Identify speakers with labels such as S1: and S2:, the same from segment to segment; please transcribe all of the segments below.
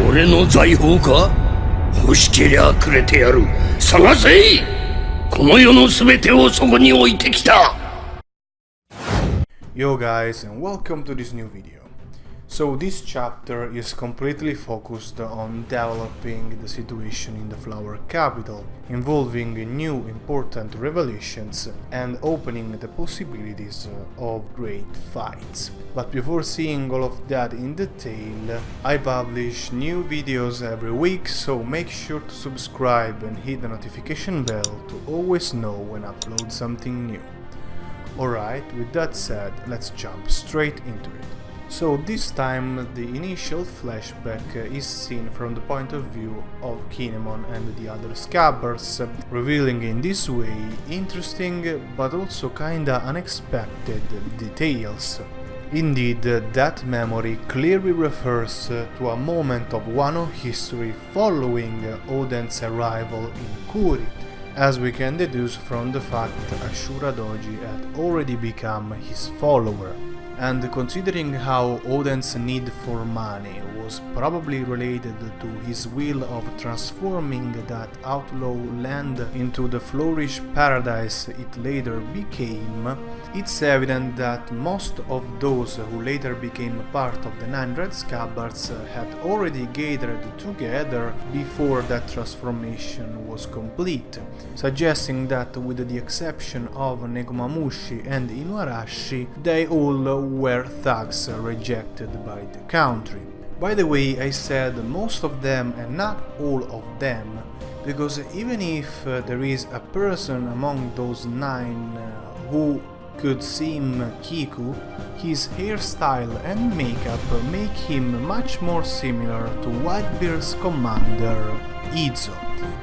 S1: 俺の財宝か？欲しけりゃくれてやる。探せ！この世の全てをそこに置いてきた。
S2: Yo guys, and welcome to this new video. So this chapter is completely focused on developing the situation in the Flower Capital, involving new important revelations and opening the possibilities of great fights. But before seeing all of that in detail, I publish new videos every week, so make sure to subscribe and hit the notification bell to always know when I upload something new. Alright, with that said, let's jump straight into it. So this time the initial flashback is seen from the point of view of Kinnaman and the other scabbards, revealing in this way interesting but also kinda unexpected details. Indeed, that memory clearly refers to a moment of Wano history following Oden's arrival in Kuri, as we can deduce from the fact that Ashura Doji had already become his follower. And considering how Oden's need for money was probably related to his will of transforming that outlaw land into the flourish paradise it later became, it's evident that most of those who later became part of the 900 Scabbards had already gathered together before that transformation was complete, suggesting that with the exception of Nekomamushi and Inuarashi, they all were thugs rejected by the country. By the way, I said most of them and not all of them, because even if there is a person among those 9 who could seem Kiku, his hairstyle and makeup make him much more similar to Whitebeard's commander, Izo.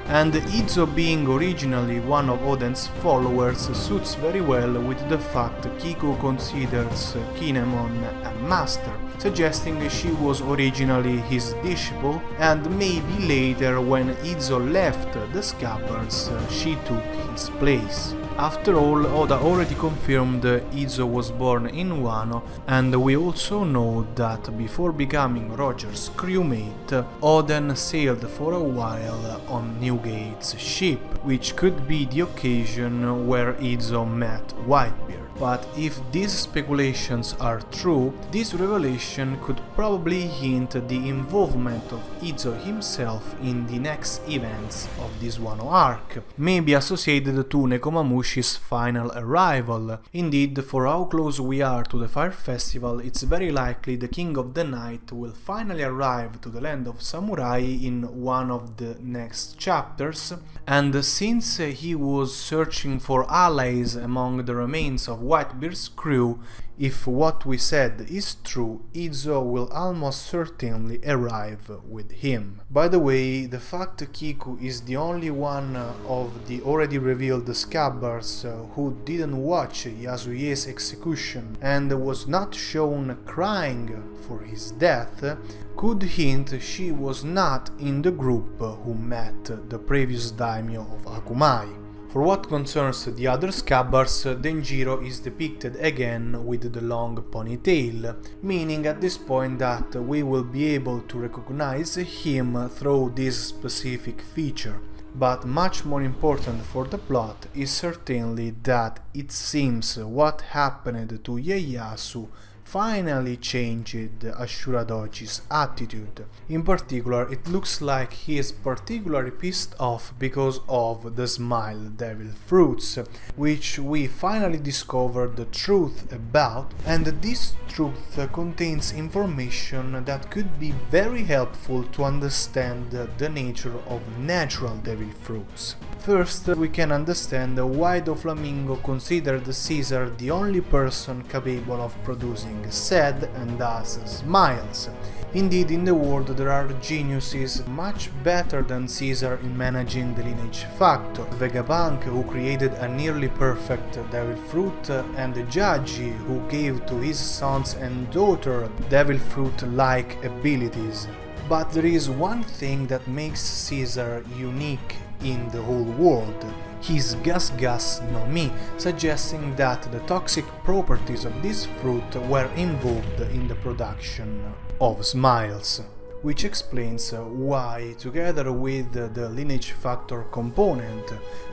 S2: And Izo being originally one of Oden's followers suits very well with the fact Kiku considers Kinnaman a master, suggesting she was originally his disciple, and maybe later when Izo left the Scabbards she took his place. After all, Oda already confirmed Izo was born in Wano, and we also know that before becoming Roger's crewmate, Oden sailed for a while on Newgate's ship, which could be the occasion where Izo met Whitebeard. But if these speculations are true, this revelation could probably hint the involvement of Izo himself in the next events of this Wano arc, maybe associated to Nekomamushi's final arrival. Indeed, for how close we are to the Fire Festival, it's very likely the King of the Night will finally arrive to the land of Samurai in one of the next chapters, and since he was searching for allies among the remains of Whitebeard's crew, if what we said is true, Izo will almost certainly arrive with him. By the way, the fact Kiku is the only one of the already revealed Scabbards who didn't watch Yasuie's execution and was not shown crying for his death could hint she was not in the group who met the previous daimyo of Akumai. For what concerns the other Scabbards, Denjiro is depicted again with the long ponytail, meaning at this point that we will be able to recognize him through this specific feature. But much more important for the plot is certainly that it seems what happened to Ieyasu finally changed Ashura Doji's attitude. In particular, it looks like he is particularly pissed off because of the Smile Devil fruits, which we finally discovered the truth about, and this truth contains information that could be very helpful to understand the nature of natural devil fruits. First, we can understand why Doflamingo considered Caesar the only person capable of producing said and thus smiles. Indeed, in the world there are geniuses much better than Caesar in managing the lineage factor. Vegapunk, who created a nearly perfect devil fruit, and Judgy, who gave to his sons and daughter devil fruit-like abilities. But there is one thing that makes Caesar unique in the whole world: his Gas Gas no Mi, suggesting that the toxic properties of this fruit were involved in the production of smiles. which explains why, together with the lineage factor component,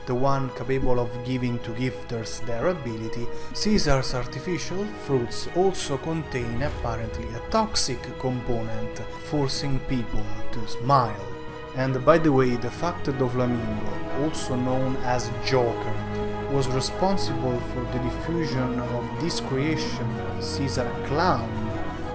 S2: the one capable of giving to gifters their ability, Caesar's artificial fruits also contain apparently a toxic component, forcing people to smile. And by the way, the fact that Doflamingo, also known as Joker, was responsible for the diffusion of this creation of Caesar Clown,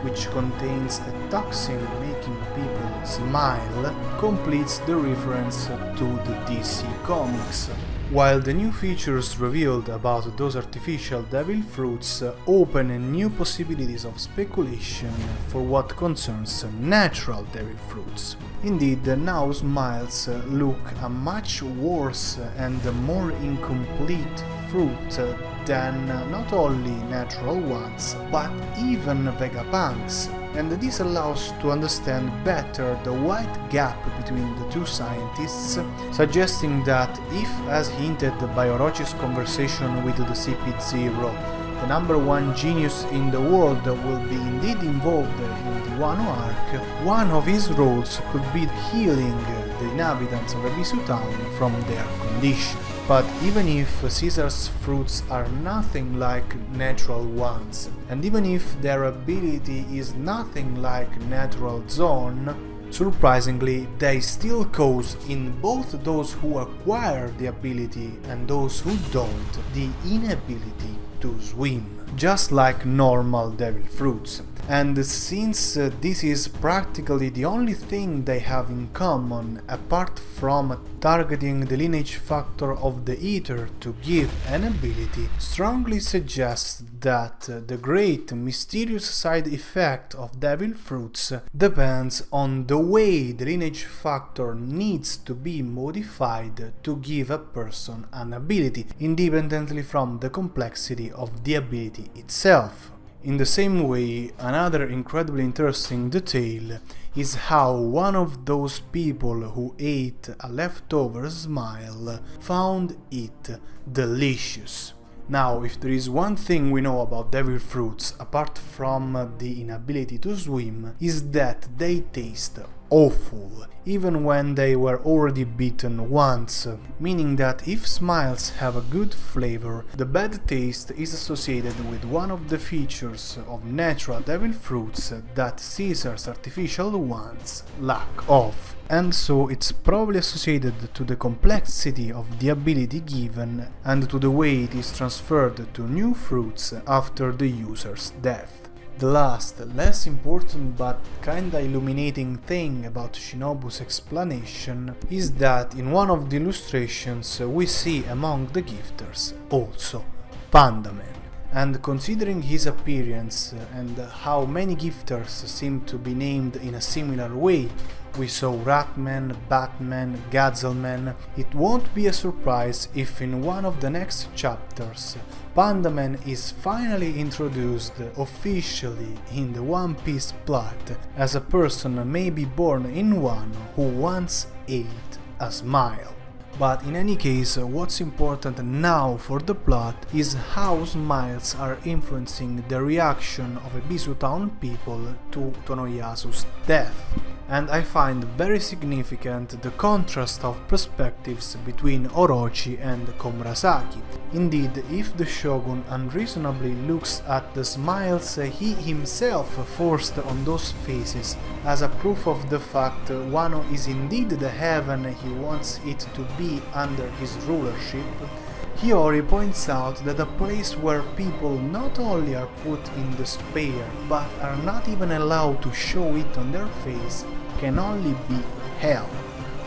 S2: which contains a toxin making people smile, completes the reference to the DC Comics. While the new features revealed about those artificial devil fruits open new possibilities of speculation for what concerns natural devil fruits. Indeed, now smiles look a much worse and more incomplete fruit than not only natural ones, but even Vegapunks, and this allows to understand better the wide gap between the two scientists, suggesting that if, as hinted by Orochi's conversation with the CP0, the number one genius in the world will be indeed involved in the Wano arc, one of his roles could be healing the inhabitants of Ebisu Town from their condition. But even if Caesar's fruits are nothing like natural ones, and even if their ability is nothing like natural zone, surprisingly, they still cause in both those who acquire the ability and those who don't the inability to swim, just like normal devil fruits. And since this is practically the only thing they have in common, apart from targeting the lineage factor of the Eater to give an ability, strongly suggests that the great mysterious side effect of devil fruits depends on the way the lineage factor needs to be modified to give a person an ability, independently from the complexity of the ability itself. In the same way, another incredibly interesting detail is how one of those people who ate a leftover smile found it delicious. Now, if there is one thing we know about devil fruits, apart from the inability to swim, is that they taste awful, even when they were already bitten once, meaning that if smiles have a good flavor, the bad taste is associated with one of the features of natural devil fruits that Caesar's artificial ones lack of. And so it's probably associated to the complexity of the ability given and to the way it is transferred to new fruits after the user's death. The last, less important but kinda illuminating thing about Shinobu's explanation is that in one of the illustrations we see among the gifters also Pandaman. And considering his appearance and how many gifters seem to be named in a similar way, we saw Ratman, Batman, Gazelman, it won't be a surprise if in one of the next chapters Pandaman is finally introduced officially in the One Piece plot as a person maybe born in Wano who once ate a smile. But in any case, what's important now for the plot is how smiles are influencing the reaction of Ebisu Town people to Tonoyasu's death. And I find very significant the contrast of perspectives between Orochi and Komurasaki. Indeed, if the shogun unreasonably looks at the smiles he himself forced on those faces as a proof of the fact Wano is indeed the heaven he wants it to be under his rulership, Hiyori points out that a place where people not only are put in despair but are not even allowed to show it on their face can only be hell.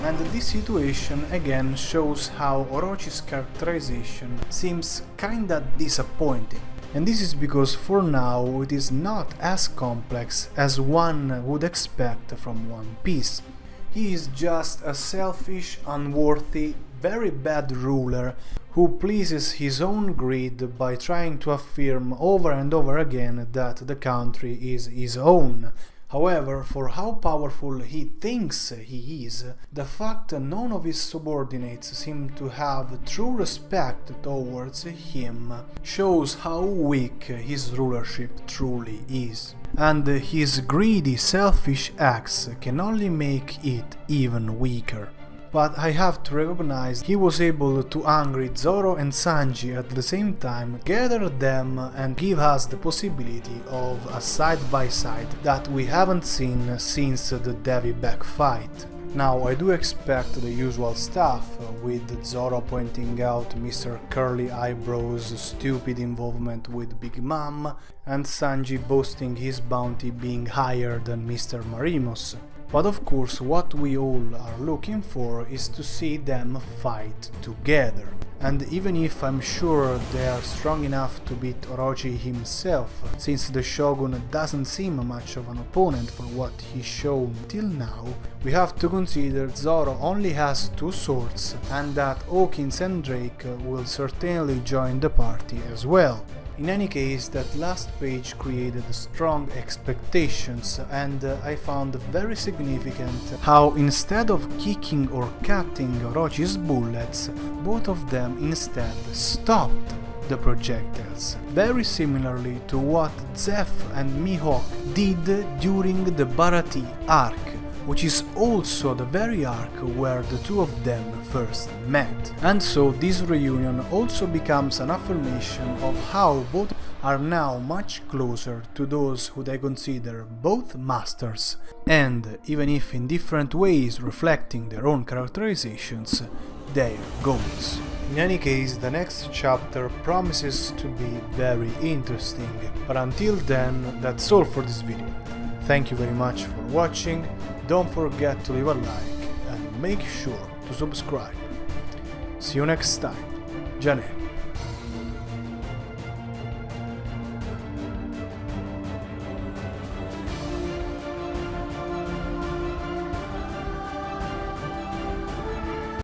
S2: And this situation again shows how Orochi's characterization seems kinda disappointing. And this is because for now it is not as complex as one would expect from One Piece. He is just a selfish, unworthy, very bad ruler who pleases his own greed by trying to affirm over and over again that the country is his own. However, for how powerful he thinks he is, the fact none of his subordinates seem to have true respect towards him shows how weak his rulership truly is. and his greedy, selfish acts can only make it even weaker. But I have to recognize he was able to angry Zoro and Sanji at the same time, gather them and give us the possibility of a side-by-side that we haven't seen since the Devi Back fight. Now, I do expect the usual stuff, with Zoro pointing out Mr. Curly Eyebrow's stupid involvement with Big Mom, and Sanji boasting his bounty being higher than Mr. Marimo's. But of course, what we all are looking for is to see them fight together. And even if I'm sure they are strong enough to beat Orochi himself, since the shogun doesn't seem much of an opponent for what he's shown till now, we have to consider Zoro only has 2 swords, and that Hawkins and Drake will certainly join the party as well. In any case, that last page created strong expectations, and I found very significant how instead of kicking or cutting Orochi's bullets, both of them instead stopped the projectiles, very similarly to what Zeph and Mihawk did during the Bharati arc, which is also the very arc where the two of them first met. And so this reunion also becomes an affirmation of how both are now much closer to those who they consider both masters, and, even if in different ways reflecting their own characterizations, their goals. In any case, the next chapter promises to be very interesting, but until then, that's all for this video. Thank you very much for watching, don't forget to leave a like and make sure to subscribe. See you next time, Jane.